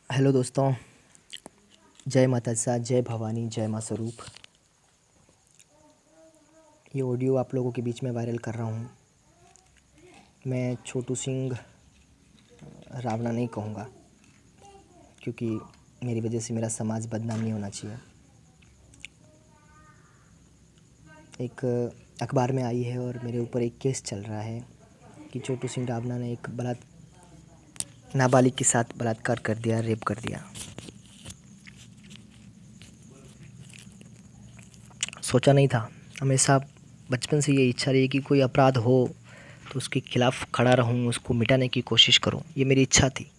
Hello दोस्तों, जय माता सा, जय भवानी, जय माँ स्वरूप। ये ऑडियो आप लोगों के बीच में वायरल कर रहा हूँ। मैं छोटू सिंह रावणा नहीं कहूँगा, क्योंकि मेरी वजह से मेरा समाज बदनाम नहीं होना चाहिए। एक अखबार में आई है और मेरे ऊपर एक केस चल रहा है कि छोटू सिंह रावणा ने एक नाबालिग के साथ बलात्कार कर दिया, रेप कर दिया। सोचा नहीं था, हमेशा बचपन से ये इच्छा रही कि कोई अपराध हो तो उसके खिलाफ़ खड़ा रहूं, उसको मिटाने की कोशिश करूं। ये मेरी इच्छा थी।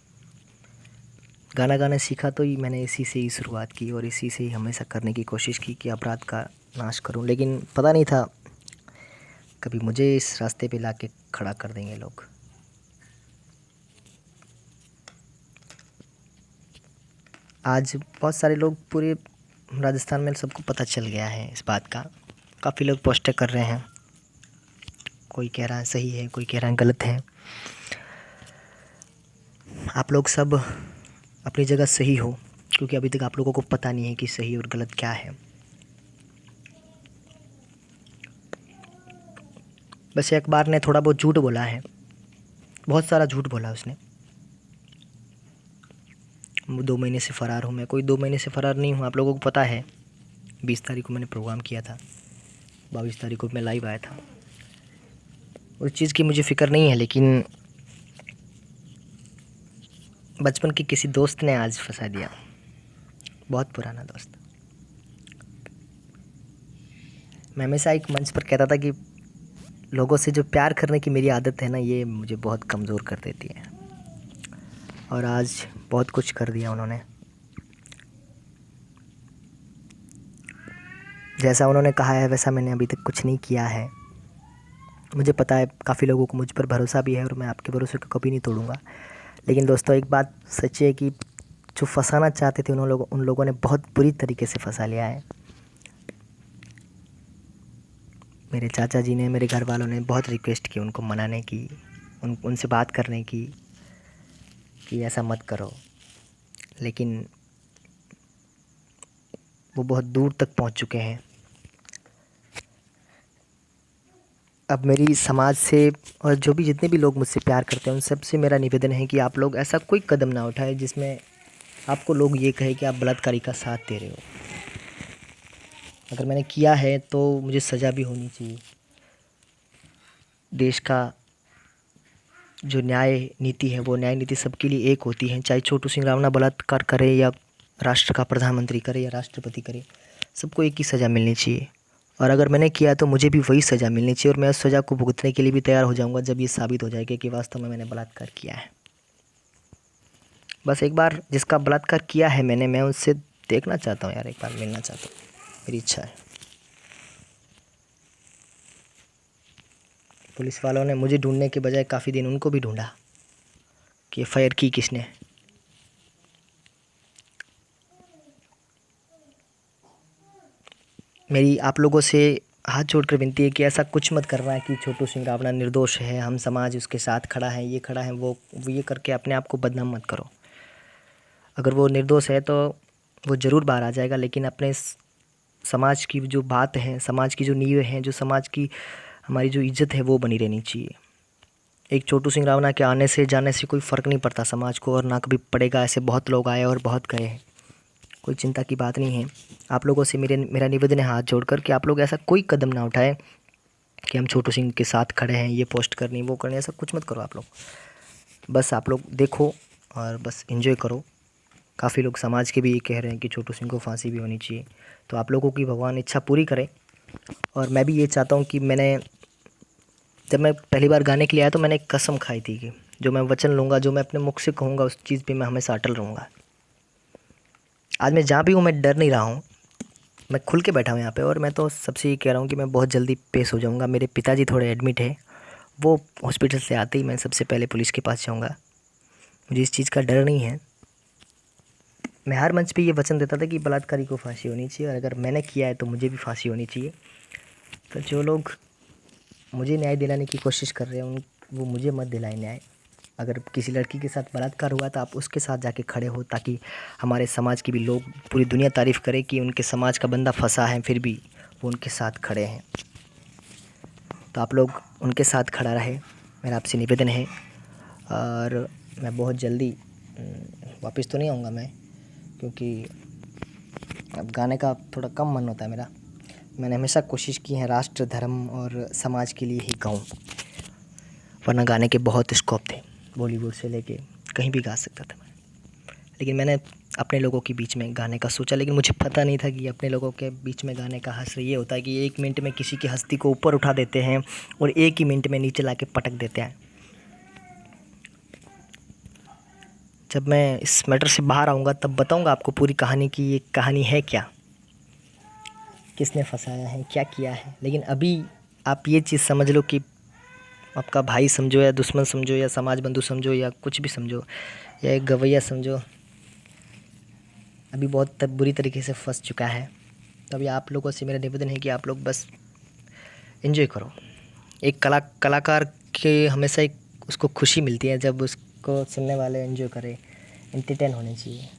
गाना गाना सीखा तो ही मैंने इसी से ही शुरुआत की और इसी से ही हमेशा करने की कोशिश की कि अपराध का नाश करूं। लेकिन पता नहीं था कभी मुझे इस रास्ते पे लाके खड़ा कर देंगे लोग। आज बहुत सारे लोग, पूरे राजस्थान में सबको पता चल गया है इस बात का। काफ़ी लोग पोस्टें कर रहे हैं, कोई कह रहा है सही है, कोई कह रहा है गलत है। आप लोग सब अपनी जगह सही हो, क्योंकि अभी तक आप लोगों को पता नहीं है कि सही और गलत क्या है। वैसे अखबार ने थोड़ा बहुत झूठ बोला है, बहुत सारा झूठ बोला उसने। 2 महीने से फ़रार हूँ मैं, कोई 2 महीने से फ़रार नहीं हूँ। आप लोगों को पता है 20 तारीख को मैंने प्रोग्राम किया था, 22 तारीख को मैं लाइव आया था। उस चीज़ की मुझे फ़िक्र नहीं है, लेकिन बचपन के किसी दोस्त ने आज फंसा दिया, बहुत पुराना दोस्त। मैं हमेशा एक मंच पर कहता था कि लोगों से जो प्यार करने की मेरी आदत है ना, ये मुझे बहुत कमज़ोर कर देती है। और आज बहुत कुछ कर दिया उन्होंने। जैसा उन्होंने कहा है वैसा मैंने अभी तक कुछ नहीं किया है। मुझे पता है काफ़ी लोगों को मुझ पर भरोसा भी है और मैं आपके भरोसे को कभी नहीं तोड़ूंगा। लेकिन दोस्तों, एक बात सच्ची है कि जो फंसाना चाहते थे उन लोगों ने बहुत बुरी तरीके से फंसा लिया है। मेरे चाचा जी ने, मेरे घर वालों ने बहुत रिक्वेस्ट की उनको मनाने की, उनसे बात करने की कि ऐसा मत करो, लेकिन वो बहुत दूर तक पहुंच चुके हैं। अब मेरी समाज से और जो भी जितने भी लोग मुझसे प्यार करते हैं उन सब से मेरा निवेदन है कि आप लोग ऐसा कोई कदम ना उठाएं जिसमें आपको लोग ये कहे कि आप बलात्कारी का साथ दे रहे हो। अगर मैंने किया है तो मुझे सज़ा भी होनी चाहिए। देश का जो न्याय नीति है वो न्याय नीति सबके लिए एक होती है, चाहे छोटू सिंह रावणा बलात्कार करे या राष्ट्र का प्रधानमंत्री करे या राष्ट्रपति करे, सबको एक ही सज़ा मिलनी चाहिए। और अगर मैंने किया तो मुझे भी वही सज़ा मिलनी चाहिए, और मैं उस सज़ा को भुगतने के लिए भी तैयार हो जाऊंगा जब ये साबित हो जाएगा कि वास्तव में मैंने बलात्कार किया है। बस एक बार जिसका बलात्कार किया है मैं उससे देखना चाहता हूँ यार, एक बार मिलना चाहता हूँ, मेरी इच्छा है। पुलिस वालों ने मुझे ढूंढने के बजाय काफ़ी दिन उनको भी ढूंढा कि एफआईआर की किसने। मेरी आप लोगों से हाथ जोड़कर विनती है कि ऐसा कुछ मत करना है कि छोटू सिंह रावणा निर्दोष है, हम समाज उसके साथ खड़ा है, ये खड़ा है, वो ये करके अपने आप को बदनाम मत करो। अगर वो निर्दोष है तो वो ज़रूर बाहर आ जाएगा, लेकिन अपने समाज की जो बात है, समाज की जो नींव है, जो समाज की हमारी जो इज्जत है वो बनी रहनी चाहिए। एक छोटू सिंह रावणा के आने से जाने से कोई फ़र्क नहीं पड़ता समाज को, और ना कभी पड़ेगा। ऐसे बहुत लोग आए और बहुत गए हैं, कोई चिंता की बात नहीं है। आप लोगों से मेरा निवेदन है हाथ जोड़कर कि आप लोग ऐसा कोई कदम ना उठाएं कि हम छोटू सिंह के साथ खड़े हैं, ये पोस्ट करनी, वो करनी, ऐसा कुछ मत करो आप लोग। बस आप लोग देखो और बस एंजॉय करो। काफ़ी लोग समाज के भी ये कह रहे हैं कि छोटू सिंह को फांसी भी होनी चाहिए, तो आप लोगों की भगवान इच्छा पूरी करे। और मैं भी ये चाहता हूँ कि जब मैं पहली बार गाने के लिए आया तो मैंने एक कसम खाई थी कि जो मैं वचन लूँगा, जो मैं अपने मुख से कहूँगा, उस चीज़ पे मैं हमेशा अटल रहूँगा। आज मैं जहाँ भी हूँ मैं डर नहीं रहा हूँ, मैं खुल के बैठा हूँ यहाँ पे। और मैं तो सबसे ये कह रहा हूँ कि मैं बहुत जल्दी पेश हो जाऊँगा। मेरे पिताजी थोड़े एडमिट है, वो हॉस्पिटल से आते ही मैं सबसे पहले पुलिस के पास जाऊँगा। मुझे इस चीज़ का डर नहीं है। मैं हर मंच पे ये वचन देता था कि बलात्कारी को फांसी होनी चाहिए, और अगर मैंने किया है तो मुझे भी फांसी होनी चाहिए। तो जो लोग मुझे न्याय दिलाने की कोशिश कर रहे हैं वो मुझे मत दिलाएं न्याय। अगर किसी लड़की के साथ बलात्कार हुआ तो आप उसके साथ जाके खड़े हो, ताकि हमारे समाज की भी लोग, पूरी दुनिया तारीफ़ करे कि उनके समाज का बंदा फंसा है, फिर भी वो उनके साथ खड़े हैं। तो आप लोग उनके साथ खड़ा रहे, मेरा आपसे निवेदन है। और मैं बहुत जल्दी वापस तो नहीं आऊँगा मैं, क्योंकि अब गाने का थोड़ा कम मन होता है मेरा। मैंने हमेशा कोशिश की है राष्ट्र, धर्म और समाज के लिए ही गाऊँ, वरना गाने के बहुत स्कोप थे, बॉलीवुड से लेके कहीं भी गा सकता था मैं। लेकिन मैंने अपने लोगों के बीच में गाने का सोचा, लेकिन मुझे पता नहीं था कि अपने लोगों के बीच में गाने का हश्र ये होता है कि 1 मिनट में किसी की हस्ती को ऊपर उठा देते हैं और 1 ही मिनट में नीचे ला के पटक देते हैं। जब मैं इस मैटर से बाहर आऊँगा तब बताऊँगा आपको पूरी कहानी की ये कहानी है क्या, किसने फंसाया है, क्या किया है। लेकिन अभी आप ये चीज़ समझ लो कि आपका भाई समझो या दुश्मन समझो या समाज बंधु समझो या कुछ भी समझो या एक गवैया समझो, अभी बहुत बुरी तरीके से फंस चुका है। तो अभी आप लोगों से मेरा निवेदन है कि आप लोग बस एंजॉय करो। एक कलाकार के हमेशा एक उसको खुशी मिलती है जब उसको सुनने वाले एंजॉय करें, एंटरटेन होने चाहिए।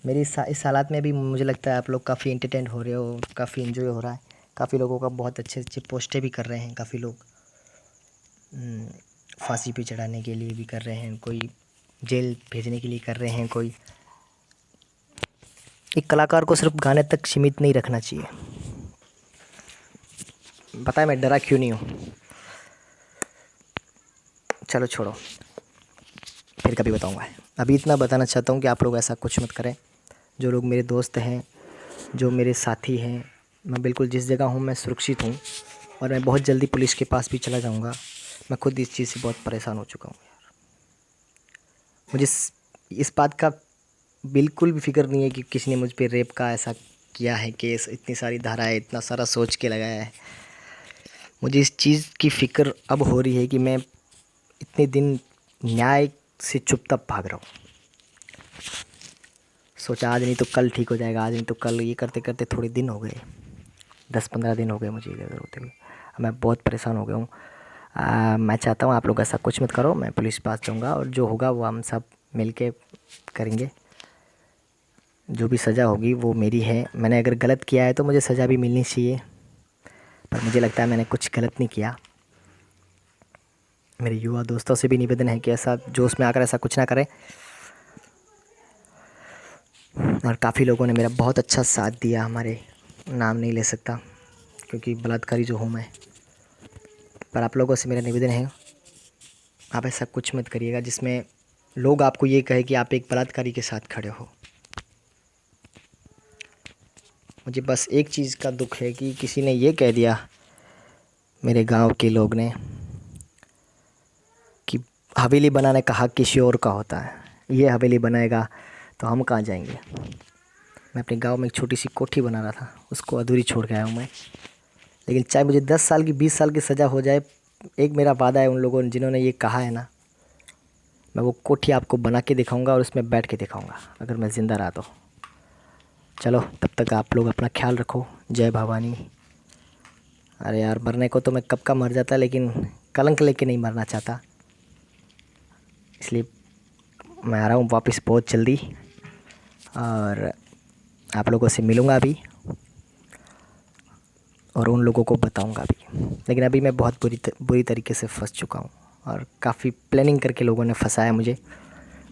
मेरी इस हालात में भी मुझे लगता है आप लोग काफ़ी एंटरटेन हो रहे हो, काफ़ी एंजॉय हो रहा है। काफ़ी लोगों का बहुत अच्छे अच्छे पोस्टें भी कर रहे हैं, काफ़ी लोग फांसी पे चढ़ाने के लिए भी कर रहे हैं, कोई जेल भेजने के लिए कर रहे हैं। कोई एक कलाकार को सिर्फ गाने तक सीमित नहीं रखना चाहिए। पता है मैं डरा क्यों नहीं हूँ, चलो छोड़ो, फिर कभी बताऊँगा। अभी इतना बताना चाहता हूँ कि आप लोग ऐसा कुछ मत करें। जो लोग मेरे दोस्त हैं, जो मेरे साथी हैं, मैं बिल्कुल जिस जगह हूँ मैं सुरक्षित हूँ और मैं बहुत जल्दी पुलिस के पास भी चला जाऊँगा। मैं खुद इस चीज़ से बहुत परेशान हो चुका हूँ यार। मुझे इस बात का बिल्कुल भी फिक्र नहीं है कि किसी ने मुझ पे रेप का ऐसा किया है केस, इतनी सारी धाराएं, इतना सारा सोच के लगाया है। मुझे इस चीज़ की फ़िक्र अब हो रही है कि मैं इतने दिन न्याय से चुपचाप भाग रहा हूँ। सोचा आज नहीं तो कल ठीक हो जाएगा, आज नहीं तो कल, ये करते करते थोड़े दिन हो गए, 10-15 दिन हो गए मुझे इधर होते हुए। मैं बहुत परेशान हो गया हूँ। मैं चाहता हूँ आप लोग ऐसा कुछ मत करो। मैं पुलिस पास जाऊँगा और जो होगा वो हम सब मिल के करेंगे। जो भी सज़ा होगी वो मेरी है। मैंने अगर गलत किया है तो मुझे सज़ा भी मिलनी चाहिए, पर मुझे लगता है मैंने कुछ गलत नहीं किया। मेरे युवा दोस्तों से भी निवेदन है कि ऐसा जोश में आकर ऐसा कुछ ना करें। और काफ़ी लोगों ने मेरा बहुत अच्छा साथ दिया, हमारे नाम नहीं ले सकता क्योंकि बलात्कारी जो हूँ मैं। पर आप लोगों से मेरा निवेदन है, आप ऐसा कुछ मत करिएगा जिसमें लोग आपको ये कहे कि आप एक बलात्कारी के साथ खड़े हो। मुझे बस एक चीज़ का दुख है कि किसी ने ये कह दिया, मेरे गांव के लोग ने, कि हवेली बनाने का हक़ किसी और का होता है, ये हवेली बनाएगा तो हम कहाँ जाएंगे। मैं अपने गांव में एक छोटी सी कोठी बना रहा था, उसको अधूरी छोड़ के आया हूँ मैं। लेकिन चाहे मुझे 10 साल की 20 साल की सज़ा हो जाए, एक मेरा वादा है उन लोगों ने जिन्होंने ये कहा है ना, मैं वो कोठी आपको बना के दिखाऊंगा और उसमें बैठ के दिखाऊंगा अगर मैं ज़िंदा रहा तो। चलो तब तक आप लोग अपना ख्याल रखो। जय भवानी। अरे यार, मरने को तो मैं कब का मर जाता, लेकिन कलंक लेके नहीं मरना चाहता, इसलिए मैं आ रहा हूँ वापस बहुत जल्दी और आप लोगों से मिलूँगा अभी और उन लोगों को बताऊँगा भी। लेकिन अभी मैं बहुत बुरी तरीके से फंस चुका हूँ और काफ़ी प्लानिंग करके लोगों ने फंसाया मुझे।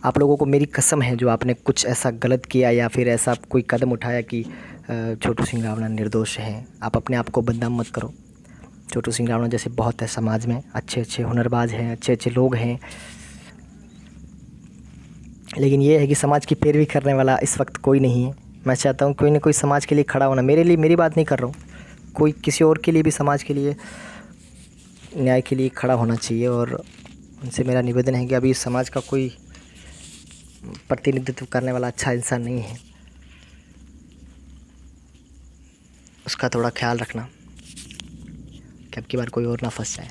आप लोगों को मेरी कसम है, जो आपने कुछ ऐसा गलत किया या फिर ऐसा कोई कदम उठाया कि छोटू सिंह रावणा निर्दोष हैं, आप अपने आप को बदनाम मत करो। छोटू सिंह रावणा जैसे बहुत है समाज में, अच्छे अच्छे हुनरबाज हैं, अच्छे अच्छे लोग हैं, लेकिन ये है कि समाज की पैरवी करने वाला इस वक्त कोई नहीं है। मैं चाहता हूँ कोई ना कोई समाज के लिए खड़ा होना, मेरे लिए, मेरी बात नहीं कर रहा हूँ, कोई किसी और के लिए भी, समाज के लिए, न्याय के लिए खड़ा होना चाहिए। और उनसे मेरा निवेदन है कि अभी समाज का कोई प्रतिनिधित्व करने वाला अच्छा इंसान नहीं है, उसका थोड़ा ख्याल रखना कि अब की बार कोई और ना फंस जाए।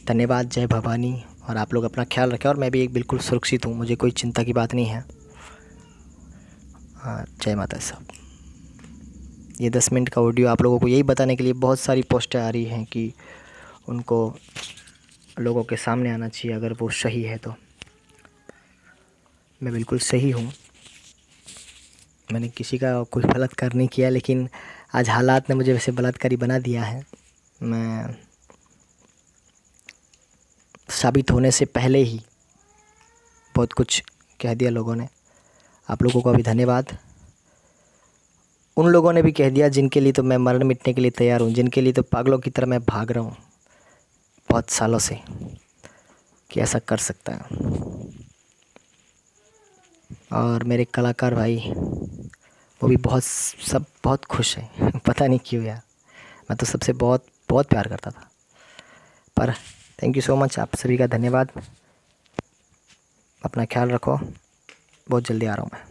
धन्यवाद। जय भवानी। और आप लोग अपना ख्याल रखें और मैं भी एक बिल्कुल सुरक्षित हूँ, मुझे कोई चिंता की बात नहीं है। हाँ, जय माता साहब। ये 10 मिनट का ऑडियो आप लोगों को यही बताने के लिए बहुत सारी पोस्टें आ रही हैं कि उनको लोगों के सामने आना चाहिए अगर वो सही है तो। मैं बिल्कुल सही हूँ, मैंने किसी का कोई बलात्कार नहीं किया, लेकिन आज हालात ने मुझे वैसे बलात्कारी बना दिया है। मैं साबित होने से पहले ही बहुत कुछ कह दिया लोगों ने। आप लोगों का भी धन्यवाद। उन लोगों ने भी कह दिया जिनके लिए तो मैं मरण मिटने के लिए तैयार हूँ, जिनके लिए तो पागलों की तरह मैं भाग रहा हूँ बहुत सालों से, कि ऐसा कर सकता है। और मेरे कलाकार भाई वो भी बहुत खुश हैं पता नहीं क्यों यार, मैं तो सबसे बहुत बहुत प्यार करता था। पर थैंक यू सो मच, आप सभी का धन्यवाद। अपना ख्याल रखो, बहुत जल्दी आ रहा हूँ मैं।